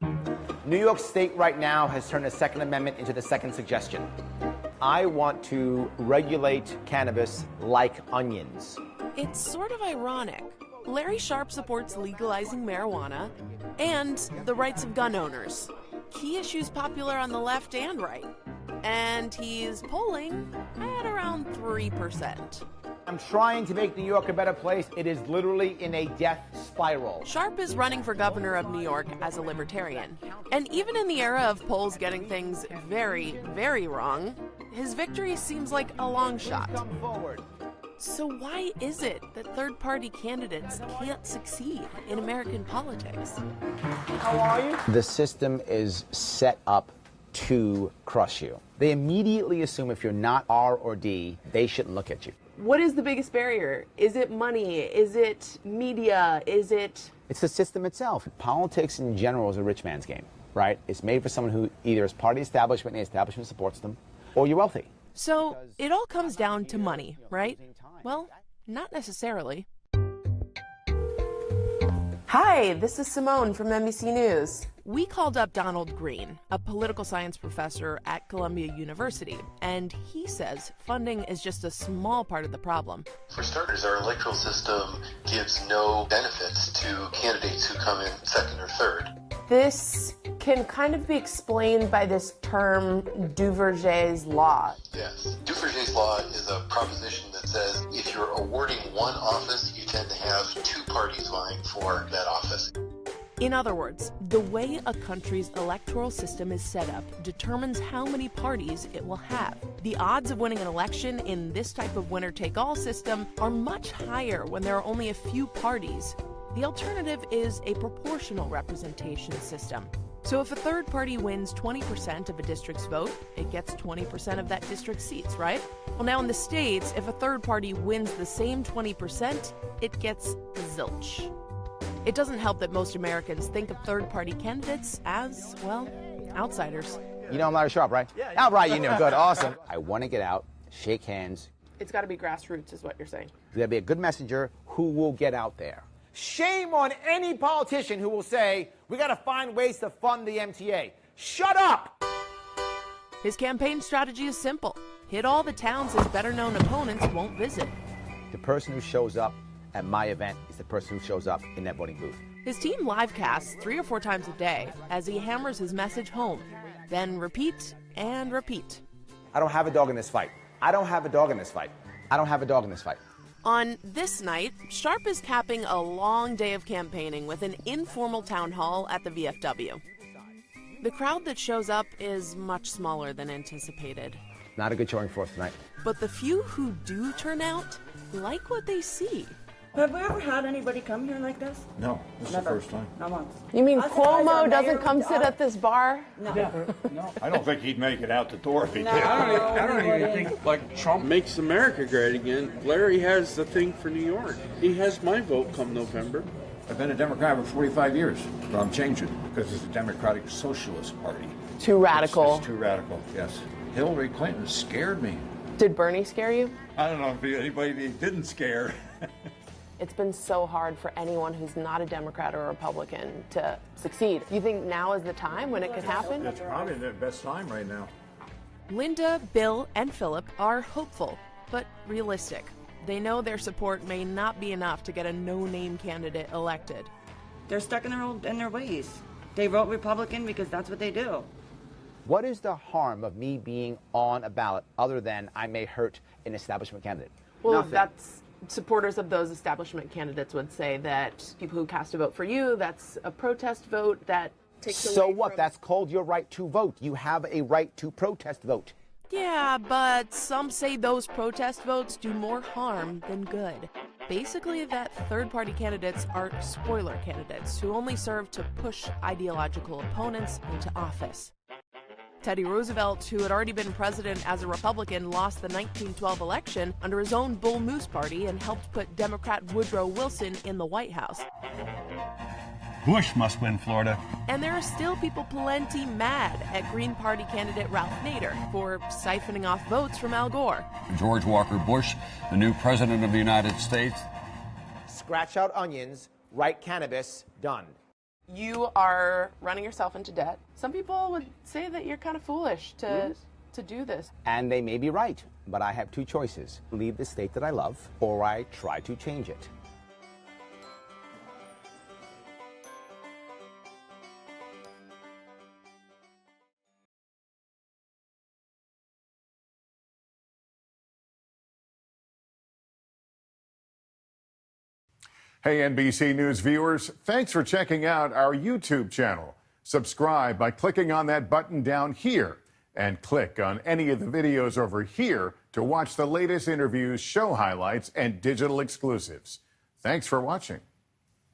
New York State right now has turned the Second Amendment into the second suggestion. I want to regulate cannabis like onions. It's sort of ironic. Larry Sharpe supports legalizing marijuana and the rights of gun owners, key issues popular on the left and right. And he's polling at around 3%. I'm trying to make New York a better place. It is literally in a death spiral. Sharpe is running for governor of New York as a libertarian. And even in the era of polls getting things very, very wrong, his victory seems like a long shot. So why is it that third-party candidates can't succeed in American politics? How are you? The system is set up to crush you. They immediately assume if you're not R or D, they shouldn't look at you. What is the biggest barrier? Is it money? Is it media? Is it... It's the system itself. Politics in general is a rich man's game, right? It's made for someone who either is part of the establishment and the establishment supports them, or you're wealthy. So it all comes down to money, right? Well, not necessarily. Hi, this is Simone from NBC News. We called up Donald Green, a political science professor at Columbia University, and he says funding is just a small part of the problem. For starters, our electoral system gives no benefits to candidates who come in second or third. This can kind of be explained by this term Duverger's law. Yes. Duverger's law is a proposition that says if you're awarding one office, you tend to have two parties vying for that office. In other words, the way a country's electoral system is set up determines how many parties it will have. The odds of winning an election in this type of winner-take-all system are much higher when there are only a few parties. The alternative is a proportional representation system. So if a third party wins 20% of a district's vote, it gets 20% of that district's seats, right? Well, now in the States, if a third party wins the same 20%, it gets zilch. It doesn't help that most Americans think of third-party candidates as, well, outsiders. You know I'm Larry Sharpe, right? Yeah. Oh, right, you know, good, awesome. I want to get out, shake hands. It's got to be grassroots is what you're saying. There'll be a good messenger who will get out there. Shame on any politician who will say, we got to find ways to fund the MTA. Shut up! His campaign strategy is simple. Hit all the towns his better-known opponents won't visit. The person who shows up at my event is the person who shows up in that voting booth. His team live casts 3 or 4 times a day as he hammers his message home, then repeat and repeat. I don't have a dog in this fight. I don't have a dog in this fight. I don't have a dog in this fight. On this night, Sharpe is capping a long day of campaigning with an informal town hall at the VFW. The crowd that shows up is much smaller than anticipated. Not a good showing for us tonight. But the few who do turn out like what they see. Have we ever had anybody come here like this? No, this is the first time. Not once. You mean Cuomo doesn't come sit at this bar? No. No, I don't think he'd make it out the door if he did. I don't even think, like, Trump makes America great again. Larry has the thing for New York. He has my vote come November. I've been a Democrat for 45 years, but I'm changing because it's a Democratic Socialist Party. Too radical. It's too radical, yes. Hillary Clinton scared me. Did Bernie scare you? I don't know if anybody didn't scare. It's been so hard for anyone who's not a Democrat or a Republican to succeed. You think now is the time when it could happen? It's probably the best time right now. Linda, Bill, and Philip are hopeful, but realistic. They know their support may not be enough to get a no-name candidate elected. They're stuck in their ways. They vote Republican because that's what they do. What is the harm of me being on a ballot other than I may hurt an establishment candidate? Well, Nothing. that's supporters of those establishment candidates would say that people who cast a vote for you, that's a protest vote that takes away So what? from... That's called your right to vote. You have a right to protest vote. Yeah, but some say those protest votes do more harm than good. Basically, that third-party candidates are spoiler candidates who only serve to push ideological opponents into office. Teddy Roosevelt, who had already been president as a Republican, lost the 1912 election under his own Bull Moose Party and helped put Democrat Woodrow Wilson in the White House. Bush must win Florida. And there are still people plenty mad at Green Party candidate Ralph Nader for siphoning off votes from Al Gore. George Walker Bush, the new president of the United States. Scratch out onions, write cannabis, done. You are running yourself into debt. Some people would say that you're kind of foolish to do this. And they may be right, but I have two choices. Leave the state that I love, or I try to change it. Hey, NBC News viewers, thanks for checking out our YouTube channel. Subscribe by clicking on that button down here, and click on any of the videos over here to watch the latest interviews, show highlights, and digital exclusives. Thanks for watching.